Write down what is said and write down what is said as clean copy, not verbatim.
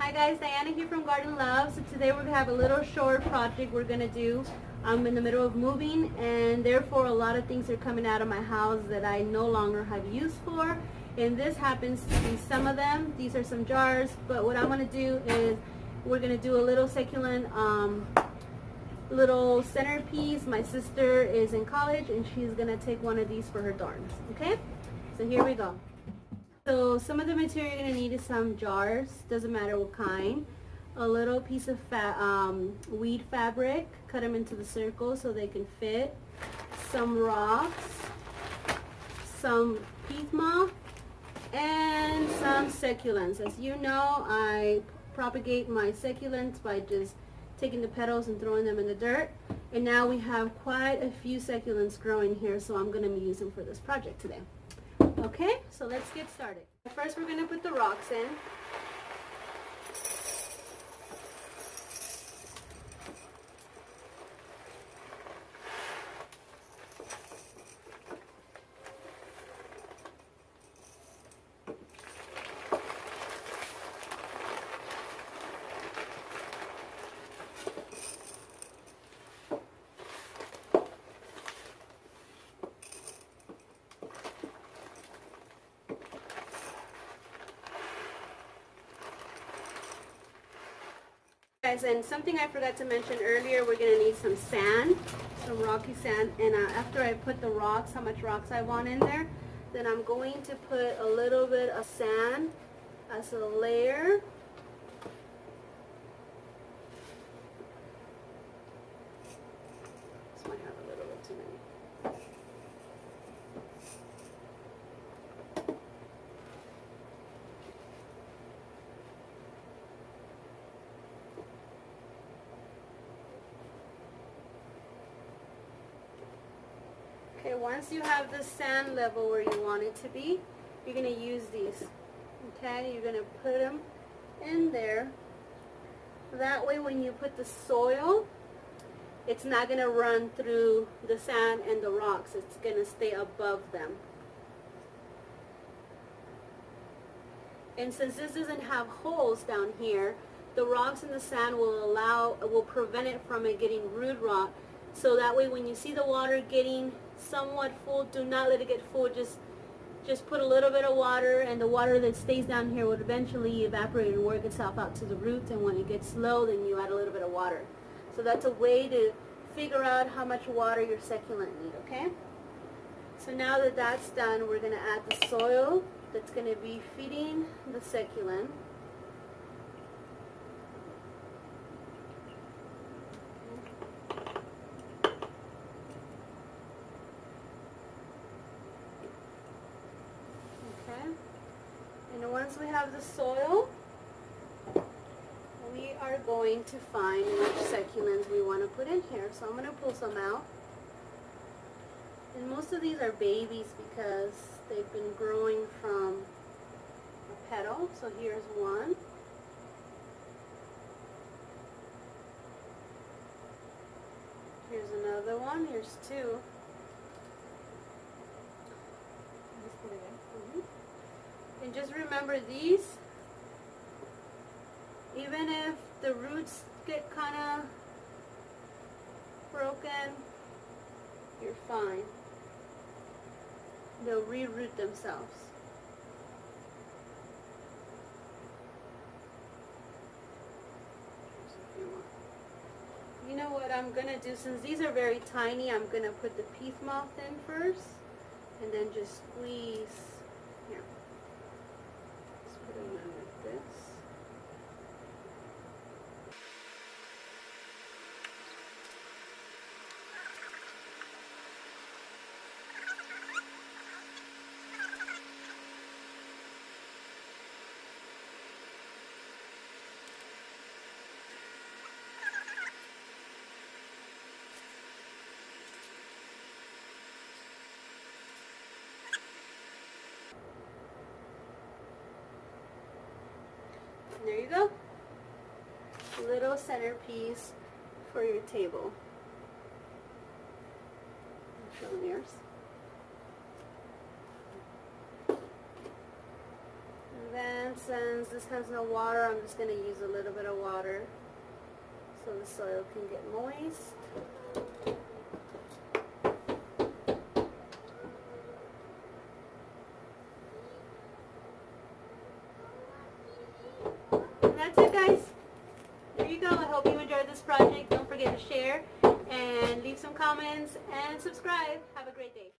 Hi guys, Diana here from Garden Love. So today we're going to have a little short project we're going to do. I'm in the middle of moving and therefore a lot of things are coming out of my house that I no longer have use for. And this happens to be some of them. These are some jars, but what I'm going to do is we're going to do a little succulent little centerpiece. My sister is in college and she's going to take one of these for her dorms. Okay, so here we go. So some of the material you're going to need is some jars, doesn't matter what kind, a little piece of weed fabric, cut them into the circle so they can fit, some rocks, some peat moss, and some succulents. As you know, I propagate my succulents by just taking the petals and throwing them in the dirt, and now we have quite a few succulents growing here, so I'm going to use them for this project today. Okay, so let's get started. First we're going to put the rocks in. Guys, and something I forgot to mention earlier, we're going to need some sand, some rocky sand, and after I put the rocks, how much rocks I want in there, then I'm going to put a little bit of sand as a layer. This might have a little bit too many. Okay, once you have the sand level where you want it to be, you're going to use these. Okay, you're going to put them in there. That way when you put the soil, it's not going to run through the sand and the rocks. It's going to stay above them. And since this doesn't have holes down here, the rocks and the sand will prevent it from it getting root rot. So that way when you see the water getting somewhat full, do not let it get full. Just put a little bit of water, and the water that stays down here will eventually evaporate and work itself out to the roots, and when it gets low, then you add a little bit of water. So that's a way to figure out how much water your succulent need, okay? So now that that's done, we're going to add the soil that's going to be feeding the succulent. And once we have the soil, we are going to find which succulents we want to put in here. So I'm going to pull some out. And most of these are babies because they've been growing from a petal. So here's one. Here's another one. Here's two. And just remember these, even if the roots get kind of broken, you're fine. They'll re-root themselves. You know what I'm going to do, since these are very tiny, I'm going to put the peat moss in first, and then just squeeze. Here. Put them in like this. And there you go. Little centerpiece for your table. Show them yours. And then And since this has no water, I'm just going to use a little bit of water so the soil can get moist. And that's it, guys. There you go. I hope you enjoyed this project. Don't forget to share and leave some comments and subscribe. Have a great day.